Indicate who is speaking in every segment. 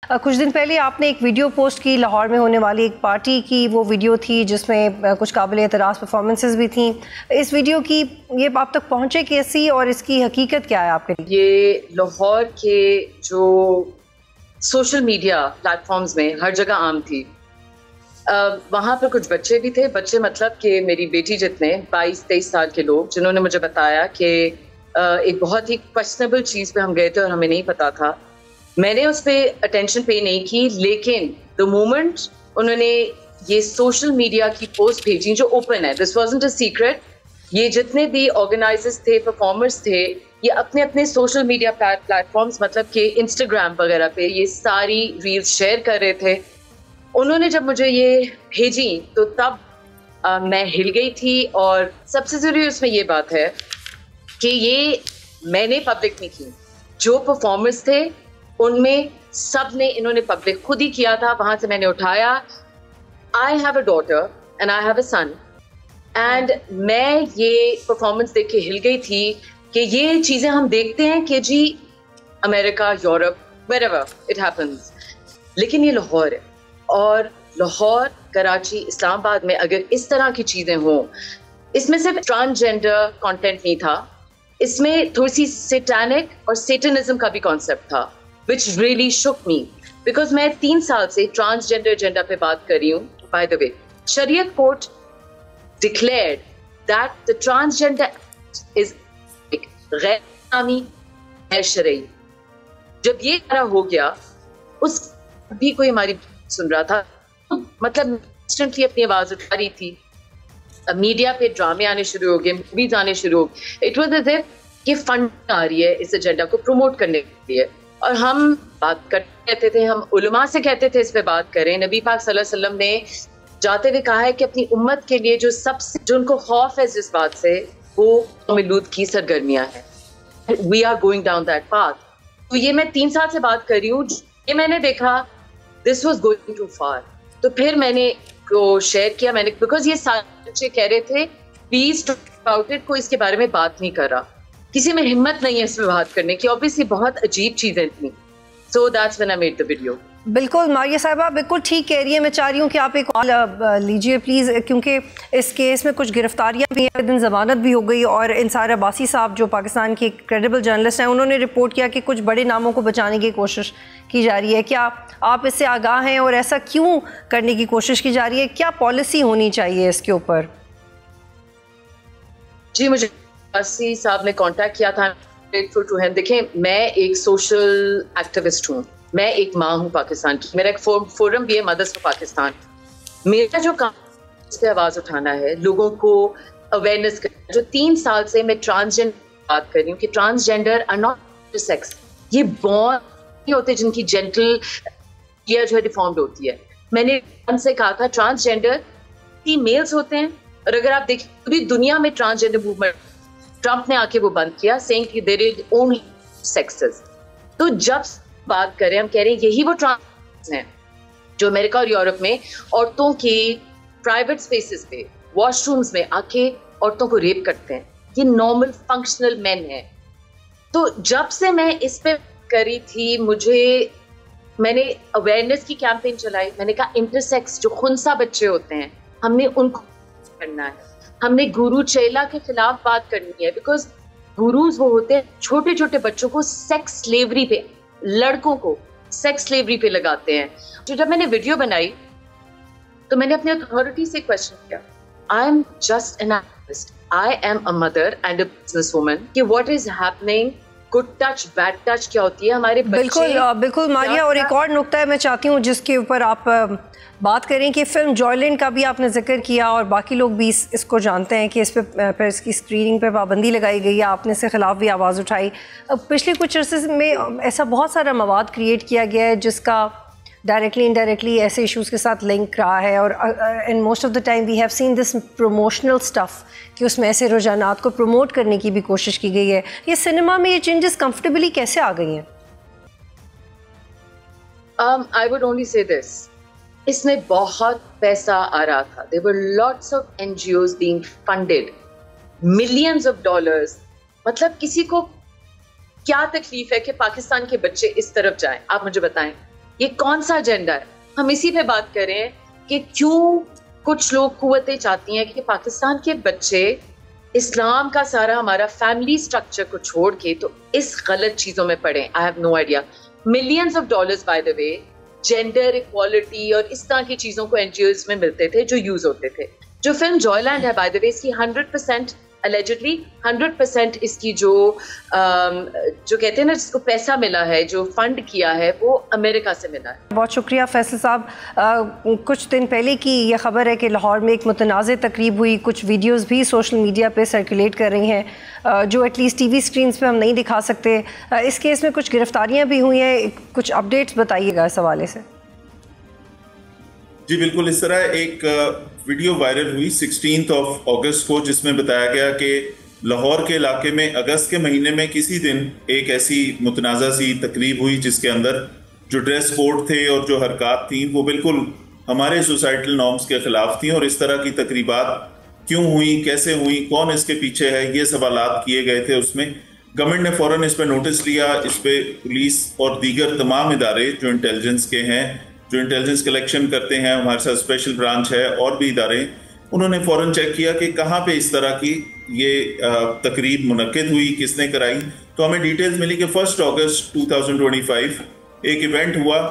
Speaker 1: कुछ दिन पहले आपने एक वीडियो पोस्ट की लाहौर में होने वाली एक पार्टी की। वो वीडियो थी जिसमें कुछ काबिल एतराज़ परफॉर्मेंसेस भी थी। इस वीडियो की ये आप तक पहुंचे कैसी और इसकी हकीकत क्या है आपके लिए?
Speaker 2: ये लाहौर के जो सोशल मीडिया प्लेटफॉर्म्स में हर जगह आम थी। वहाँ पर कुछ बच्चे भी थे, बच्चे मतलब कि मेरी बेटी जितने 22-23 साल के लोग, जिन्होंने मुझे बताया कि एक बहुत ही क्वेश्चनेबल चीज़ पे हम गए थे और हमें नहीं पता था। मैंने उस पर अटेंशन पे नहीं की, लेकिन द मोमेंट उन्होंने ये सोशल मीडिया की पोस्ट भेजी जो ओपन है, दिस वाज़न्ट अ सीक्रेट, ये जितने भी ऑर्गेनाइजर्स थे, परफॉर्मर्स थे, ये अपने अपने सोशल मीडिया प्लेटफॉर्म्स मतलब कि इंस्टाग्राम वगैरह पे ये सारी रील्स शेयर कर रहे थे। उन्होंने जब मुझे ये भेजी तो तब मैं हिल गई थी। और सबसे ज़रूरी उसमें ये बात है कि ये मैंने पब्लिक नहीं की, जो परफॉर्मर्स थे उनमें सब ने इन्होंने पब्लिक खुद ही किया था। वहां से मैंने उठाया, I have a daughter and I have a son, and मैं ये परफॉर्मेंस देख के हिल गई थी कि ये चीज़ें हम देखते हैं कि जी America, Europe, wherever it happens, लेकिन ये लाहौर है। और लाहौर, कराची, इस्लामाबाद में अगर इस तरह की चीज़ें हों, इसमें सिर्फ ट्रांसजेंडर कंटेंट नहीं था, इसमें थोड़ी सी सेटानिक और सेटनिज्म का भी कॉन्सेप्ट था, which really Shuk me, because मैं 3 साल से ट्रांसजेंडर एजेंडा पे बात कर रही हूँ। बाय द वे, शरीयत court declared that the transgender is गैर इस्लामी, गैर शरई। जब ये सारा हो गया, उस भी कोई हमारी सुन रहा था, मतलब इंस्टेंटली अपनी आवाज उठा रही थी। मीडिया पे ड्रामे आने शुरू हो गए, मूवीज आने शुरू हो गए। इट वाज एज इफ कि फंड आ रही है इस एजेंडा को प्रमोट करने के लिए। और हम बात करते रहते थे, हम उलमा से कहते थे इस पे बात करें। नबी पाक सल्लल्लाहु अलैहि वसल्लम ने जाते हुए कहा है कि अपनी उम्मत के लिए जो सबसे, जो उनको खौफ है जिस बात से, वो लूत की सरगर्मियां हैं। We are going down that path. तो ये मैं 3 साल से बात कर रही हूँ। ये मैंने देखा दिस वॉज गोइंग टू फार, तो फिर मैंने को शेयर किया। मैंने, बिकॉज ये सारे बच्चे कह रहे थे प्लीज टॉक अबाउट इट, कोई इसके बारे में बात नहीं कर रहा, किसी में हिम्मत नहीं है इस पे बात करने की। ऑब्वियसली बहुत अजीब चीजें थी। So that's when I made the video.
Speaker 1: बिल्कुल मारिया साहिबा बिल्कुल ठीक कह रही है। मैं चाह रही हूँ कि आप एक कॉल लीजिए प्लीज़, क्योंकि इस केस में कुछ गिरफ्तारियाँ भी हैं, दिन ज़मानत भी हो गई। और इंसार अब्बासी साहब जो पाकिस्तान के क्रेडिबल जर्नलिस्ट हैं, उन्होंने रिपोर्ट किया कि कुछ बड़े नामों को बचाने की कोशिश की जा रही है। क्या आप इससे आगाह हैं और ऐसा क्यों करने की कोशिश की जा रही है? क्या पॉलिसी होनी चाहिए इसके ऊपर?
Speaker 2: जी, मुझे अब्बासी साहब ने कॉन्टैक्ट किया था, ग्रेटफुल टू हिम। देखें, मैं एक सोशल एक्टिविस्ट हूँ, मैं एक माँ हूँ पाकिस्तान की, मेरा एक फोरम भी है मदर्स फॉर पाकिस्तान। मेरा जो काम इस पे आवाज़ उठाना है, लोगों को अवेयरनेस करना। जो 3 साल से मैं ट्रांसजेंडर बात कर रही हूँ कि ट्रांसजेंडर आर नॉट सेक्स, ये बॉर्न नहीं होते जिनकी जेंटल या जो है डिफॉर्म्ड होती है। मैंने उनसे कहा था ट्रांसजेंडर मेल्स होते हैं। और अगर आप देखें पूरी दुनिया में ट्रांसजेंडर मूवमेंट, ट्रंप ने आके वो बंद किया, सेइंग कि देयर इज ओनली सेक्सेस। तो जब बात करें, हम कह रहे हैं यही वो ट्रांस हैं जो अमेरिका और यूरोप में औरतों के प्राइवेट स्पेसेस पे, वॉशरूम्स में आके औरतों को रेप करते हैं। ये नॉर्मल फंक्शनल मैन है। तो जब से मैं इस पे करी थी, मैंने अवेयरनेस की कैंपेन चलाई। मैंने कहा इंटरसेक्स जो खुनसा बच्चे होते हैं, हमने उनको करना है। हमने गुरु चेला के खिलाफ बात करनी है, बिकॉज गुरुज वो होते हैं छोटे छोटे बच्चों को सेक्स स्लेवरी पे, लड़कों को सेक्स स्लेवरी पे लगाते हैं। तो जब मैंने वीडियो बनाई तो मैंने अपने अथॉरिटी से क्वेश्चन किया, I am just an activist, I am a mother and a business woman, कि what is happening, good touch bad touch क्या होती है हमारे बच्चे।
Speaker 1: बिल्कुल मारिया, और एक और नुक्ता है मैं चाहती हूँ जिसके ऊपर आप बात करें कि फिल्म जॉयलैंड का भी आपने जिक्र किया और बाकी लोग भी इसको जानते हैं कि इस पे इसकी स्क्रीनिंग पे पाबंदी लगाई गई है। आपने इसके खिलाफ भी आवाज़ उठाई। पिछले कुछ अर्से में ऐसा बहुत सारा मवाद क्रिएट किया गया है जिसका डायरेक्टली इनडायरेक्टली ऐसे इश्यूज़ के साथ लिंक रहा है। और in most of the time we have seen this promotional stuff, कि उसमें ऐसे रुझानात को प्रमोट करने की भी कोशिश की गई है। ये सिनेमा में ये चेंजेस कंफर्टेबली कैसे आ गई हैं?
Speaker 2: I would only say this, इसमें बहुत पैसा आ रहा था। There were lots of NGOs being funded, millions of dollars. मतलब किसी को क्या तकलीफ है कि पाकिस्तान के बच्चे इस तरफ जाएं? आप मुझे बताएं। ये कौन सा एजेंडा है? हम इसी पे बात करें कि क्यों कुछ लोग कुव्वतें चाहती हैं कि पाकिस्तान के बच्चे इस्लाम का सारा हमारा फैमिली स्ट्रक्चर को छोड़ के तो इस गलत चीजों में पड़े। I have no idea. Millions of dollars by the way gender equality और इस तरह की चीजों को एनजीओज में मिलते थे जो यूज होते थे। जो फिल्म जॉयलैंड है बाय द वे, इसकी 100% allegedly 100% इसकी जो कहते हैं ना, जिसको पैसा मिला है, जो फंड किया है, वो अमेरिका से मिला है।
Speaker 1: बहुत शुक्रिया फैसल साहब। कुछ दिन पहले की ये खबर है कि लाहौर में एक मुतनाज़ तकरीब हुई, कुछ वीडियोस भी सोशल मीडिया पे सर्कुलेट कर रही हैं जो एटलीस्ट टीवी स्क्रीन्स पे हम नहीं दिखा सकते। इस केस में कुछ गिरफ्तारियां भी हुई हैं, कुछ अपडेट्स बताइएगा इस हवाले से।
Speaker 3: जी बिल्कुल, इस तरह एक वीडियो वायरल हुई 16 अगस्त को, जिसमें बताया गया कि लाहौर के इलाके में अगस्त के महीने में किसी दिन एक ऐसी मुतनाज़ा सी तकरीब हुई जिसके अंदर जो ड्रेस कोड थे और जो हरकत थी वो बिल्कुल हमारे सोसाइटल नॉर्म्स के खिलाफ थी। और इस तरह की तकरीबात क्यों हुई, कैसे हुई, कौन इसके पीछे है, ये सवालात किए गए थे। उसमें गवर्नमेंट ने फ़ौरन इस पर नोटिस लिया। इस पर पुलिस और दीगर तमाम इदारे जो इंटेलिजेंस के हैं, जो इंटेलिजेंस कलेक्शन करते हैं, हमारे साथ स्पेशल ब्रांच है और भी इदारे, उन्होंने फ़ौरन चेक किया कि कहाँ पे इस तरह की ये तकरीब मुनक्किद हुई, किसने कराई। तो हमें डिटेल्स मिली कि 1 अगस्त 2025 एक इवेंट हुआ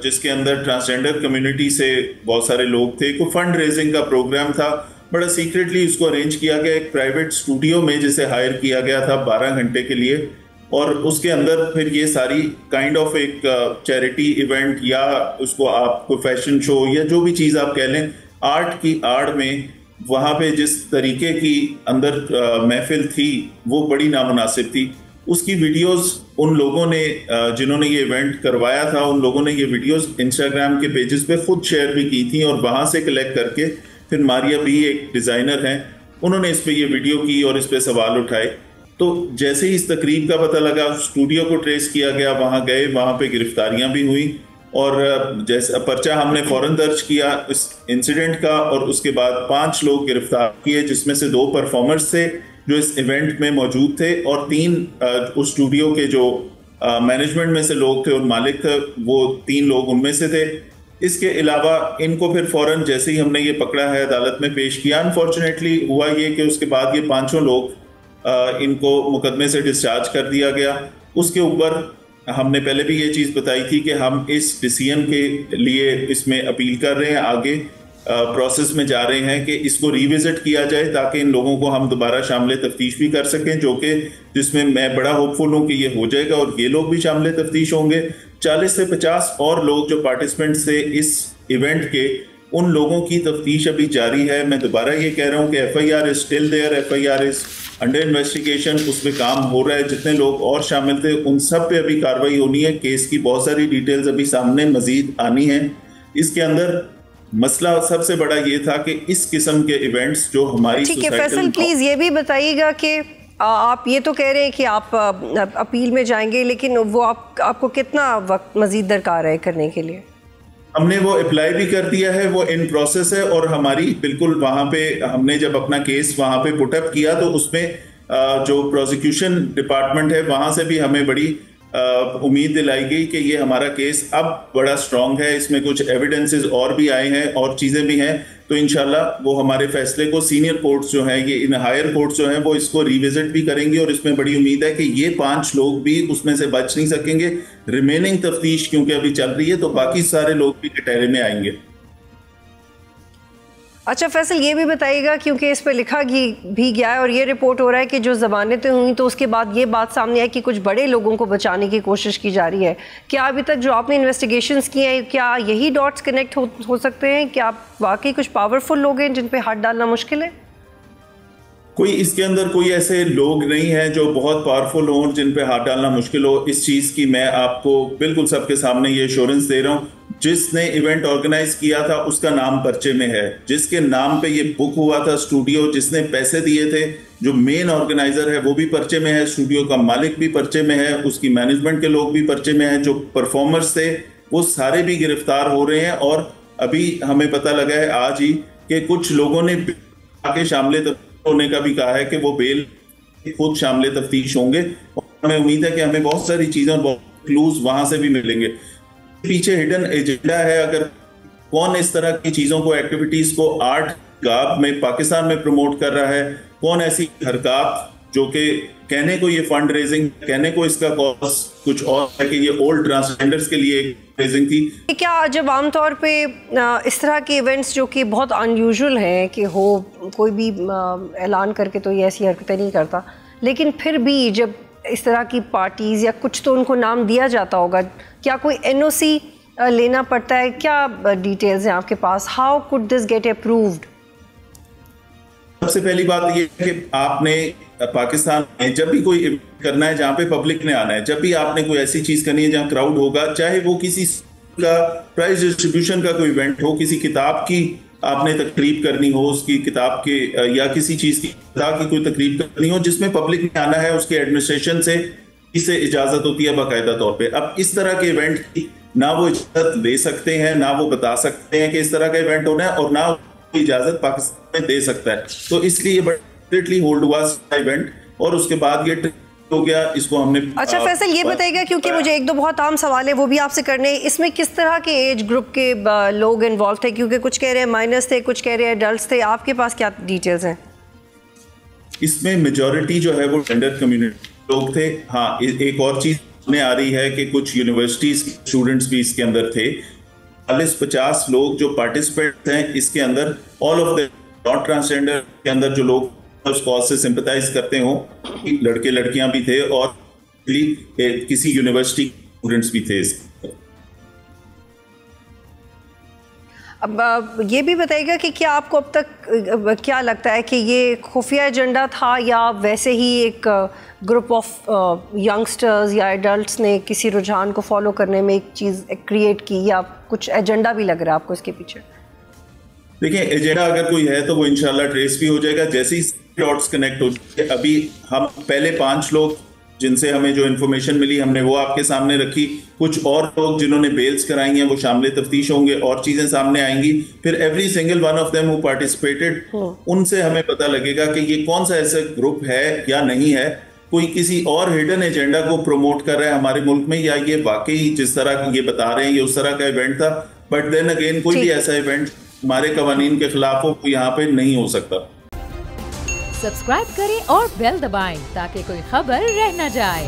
Speaker 3: जिसके अंदर ट्रांसजेंडर कम्युनिटी से बहुत सारे लोग थे। कोई फंड रेजिंग का प्रोग्राम था, बड़ा सीक्रेटली उसको अरेंज किया गया एक प्राइवेट स्टूडियो में, जिसे हायर किया गया था 12 घंटे के लिए। और उसके अंदर फिर ये सारी काइंड ऑफ एक चैरिटी इवेंट या उसको आप कोई फैशन शो या जो भी चीज़ आप कह लें, आर्ट की आड़ में वहाँ पे जिस तरीके की अंदर महफिल थी वो बड़ी नामुनासिब थी। उसकी वीडियोस उन लोगों ने जिन्होंने ये इवेंट करवाया था, उन लोगों ने ये वीडियोस इंस्टाग्राम के पेजेस पे खुद शेयर भी की थी और वहाँ से कलेक्ट करके फिर मारिया भी एक डिज़ाइनर हैं, उन्होंने इस पर ये वीडियो की और इस पर सवाल उठाए। तो जैसे ही इस तकरीब का पता लगा, स्टूडियो को ट्रेस किया गया, वहाँ गए, वहाँ पे गिरफ्तारियां भी हुई और जैसे पर्चा हमने फ़ौरन दर्ज किया इस इंसिडेंट का। और उसके बाद 5 लोग गिरफ्तार किए, जिसमें से 2 परफॉर्मर्स थे जो इस इवेंट में मौजूद थे और 3 उस स्टूडियो के जो मैनेजमेंट में से लोग थे और मालिक थे, वो 3 लोग उनमें से थे। इसके अलावा इनको फिर फ़ौरन जैसे ही हमने ये पकड़ा है अदालत में पेश किया। अनफॉर्चुनेटली हुआ ये कि उसके बाद ये 5 लोग इनको मुकदमे से डिस्चार्ज कर दिया गया। उसके ऊपर हमने पहले भी ये चीज़ बताई थी कि हम इस डिसीजन के लिए इसमें अपील कर रहे हैं, आगे प्रोसेस में जा रहे हैं कि इसको रिविजिट किया जाए ताकि इन लोगों को हम दोबारा शामिल तफ्तीश भी कर सकें, जो कि जिसमें मैं बड़ा होपफुल हूँ कि ये हो जाएगा और ये लोग भी शामिल तफ्तीश होंगे। 40 से 50 और लोग जो पार्टिसिपेंट्स थे इस इवेंट के, उन लोगों की तफ्तीश अभी जारी है। मैं दोबारा ये कह रहा हूँ कि FIR is still there, FIR is under investigation, उस पर काम हो रहा है। जितने लोग और शामिल थे उन सब पे अभी कार्रवाई होनी है। केस की बहुत सारी डिटेल्स अभी सामने मजीद आनी है। इसके अंदर मसला सबसे बड़ा ये था कि इस किस्म के इवेंट्स जो हमारी
Speaker 1: ठीक है फैसल, प्लीज ये भी बताइएगा कि आप ये तो कह रहे हैं कि आप अपील में जाएंगे, लेकिन वो आपको कितना वक्त मजीद दरकार है करने के लिए?
Speaker 3: हमने वो अप्लाई भी कर दिया है, वो इन प्रोसेस है और हमारी बिल्कुल वहाँ पे हमने जब अपना केस वहाँ पे पुटअप किया तो उसमें जो प्रोसिक्यूशन डिपार्टमेंट है वहाँ से भी हमें बड़ी उम्मीद दिलाई गई कि ये हमारा केस अब बड़ा स्ट्रॉन्ग है, इसमें कुछ एविडेंसेस और भी आए हैं और चीज़ें भी हैं। तो इंशाल्लाह वो हमारे फैसले को सीनियर कोर्ट्स जो हैं, ये इन हायर कोर्ट्स जो हैं, वो इसको रिविजिट भी करेंगी और इसमें बड़ी उम्मीद है कि ये 5 लोग भी उसमें से बच नहीं सकेंगे। रिमेनिंग तफ्तीश क्योंकि अभी चल रही है तो बाकी सारे लोग भी कटहरे में आएंगे।
Speaker 1: अच्छा फैसल, ये भी बताइएगा क्योंकि इस पर लिखा भी गया है और ये रिपोर्ट हो रहा है कि जो ज़मानतें हुई तो उसके बाद ये बात सामने आई कि कुछ बड़े लोगों को बचाने की कोशिश की जा रही है। क्या अभी तक जो आपने इन्वेस्टिगेशंस किए हैं, क्या यही डॉट्स कनेक्ट हो सकते हैं? क्या वाकई कुछ पावरफुल लोग हैं जिन पे हाथ डालना मुश्किल है?
Speaker 3: कोई इसके अंदर कोई ऐसे लोग नहीं हैं जो बहुत पावरफुल हों जिन पे हाथ डालना मुश्किल हो। इस चीज़ की मैं आपको बिल्कुल सबके सामने ये एश्योरेंस दे रहा हूँ। जिसने इवेंट ऑर्गेनाइज किया था उसका नाम पर्चे में है, जिसके नाम पे ये बुक हुआ था स्टूडियो, जिसने पैसे दिए थे, जो मेन ऑर्गेनाइजर है वो भी पर्चे में है, स्टूडियो का मालिक भी पर्चे में है, उसकी मैनेजमेंट के लोग भी पर्चे में हैं, जो परफॉर्मर्स थे वो सारे भी गिरफ्तार हो रहे हैं। और अभी हमें पता लगा है आज ही कि कुछ लोगों ने आके शामिल होने का भी कहा है कि वो बेल खुद शामिल तफ्तीश होंगे और हमें उम्मीद है कि हमें बहुत सारी चीज़ें और बहुत क्लूज वहाँ से भी मिलेंगे। पीछे हिडन एजेंडा है, अगर कौन इस तरह की चीजों को, एक्टिविटीज को आर्ट गाब में पाकिस्तान में प्रमोट कर रहा है, कौन ऐसी हरकत जो कि कहने को ये फंड रेजिंग, कहने को इसका कॉज कुछ और है कि ये ओल्ड ट्रांसजेंडर्स के लिए रेजिंग थी।
Speaker 1: क्या जब आमतौर पे इस तरह के इवेंट्स जो कि बहुत अनयूजुअल हैं कि हो, कोई भी ऐलान करके तो ये ऐसी हरकतें नहीं करता, लेकिन फिर भी जब इस तरह की पार्टीज़ या कुछ तो उनको नाम दिया जाता होगा, क्या कोई NOC लेना पड़ता है? क्या डिटेल्स हैं आपके पास? How could this get approved?
Speaker 3: सबसे पहली बात ये है कि आपने पाकिस्तान में जब भी कोई इवेंट करना है जहां पे पब्लिक ने आना है, जब भी आपने कोई ऐसी चीज करनी है जहां क्राउड होगा, चाहे वो किसी का प्राइज डिस्ट्रीब्यूशन का कोई इवेंट हो, किसी किताब की आपने तकरीब करनी हो, उसकी किताब के या किसी चीज की किताब की कोई तकरीब करनी हो जिसमें पब्लिक ने आना है, उसके एडमिनिस्ट्रेशन से इससे इजाजत होती है बाकायदा तौर पे। अब इस तरह के इवेंट की ना वो इजाजत ले सकते हैं, ना वो बता सकते हैं कि इस तरह का इवेंट होना है, और ना इजाजत पाकिस्तान में दे सकता है। तो इसलिए बड़ी होल्ड हुआ इवेंट और उसके बाद ये हो गया, इसको हमने।
Speaker 1: अच्छा फैसल, ये बताइएगा, क्योंकि मुझे एक दो बहुत आम सवाल है वो भी आपसे करने हैं, इसमें किस तरह के एज ग्रुप के लोग इन्वॉल्व थे? क्योंकि कुछ कह रहे हैं माइनर्स थे, कुछ कह रहे हैं एडल्ट्स थे, आपके पास क्या डिटेल्स हैं? इसमें
Speaker 3: मेजॉरिटी जो है वो जेंडर कम्युनिटी लोग थे। हाँ, एक और चीज में आ रही है कि कुछ यूनिवर्सिटीज के स्टूडेंट्स भी इसके अंदर थे। 40-50 लोग जो पार्टिसिपेंट हैं इसके अंदर, all of the not transgender के अंदर जो लोग उस कॉज से सिंपैथाइज करते हो, लड़के लड़कियां भी थे और किसी यूनिवर्सिटी स्टूडेंट्स भी थे।
Speaker 1: अब ये भी बताइएगा कि क्या आपको अब तक क्या लगता है कि ये खुफिया एजेंडा था या वैसे ही एक ग्रुप ऑफ यंगस्टर्स या एडल्ट्स ने किसी रुझान को फॉलो करने में एक चीज़ क्रिएट की, या कुछ एजेंडा भी लग रहा है आपको इसके पीछे?
Speaker 3: देखिए, एजेंडा अगर कोई है तो वो इंशाल्लाह ट्रेस भी हो जाएगा जैसे ही डॉट्स कनेक्ट हो जाए। अभी हम पहले 5 लोग जिनसे हमें जो इन्फॉर्मेशन मिली हमने वो आपके सामने रखी, कुछ और लोग जिन्होंने बेल्स कराई हैं वो शामिल तफ्तीश होंगे और चीजें सामने आएंगी। फिर every single one of them who participated, उनसे हमें पता लगेगा कि ये कौन सा ऐसा ग्रुप है या नहीं है, कोई किसी और हिडन एजेंडा को प्रमोट कर रहा है हमारे मुल्क में, या ये वाकई जिस तरह ये बता रहे हैं ये उस तरह का इवेंट था। बट देन अगेन कोई भी ऐसा इवेंट हमारे कवानीन के खिलाफ हो यहाँ पे नहीं हो सकता।
Speaker 4: सब्सक्राइब करें और बेल दबाएं ताकि कोई खबर रह न जाए।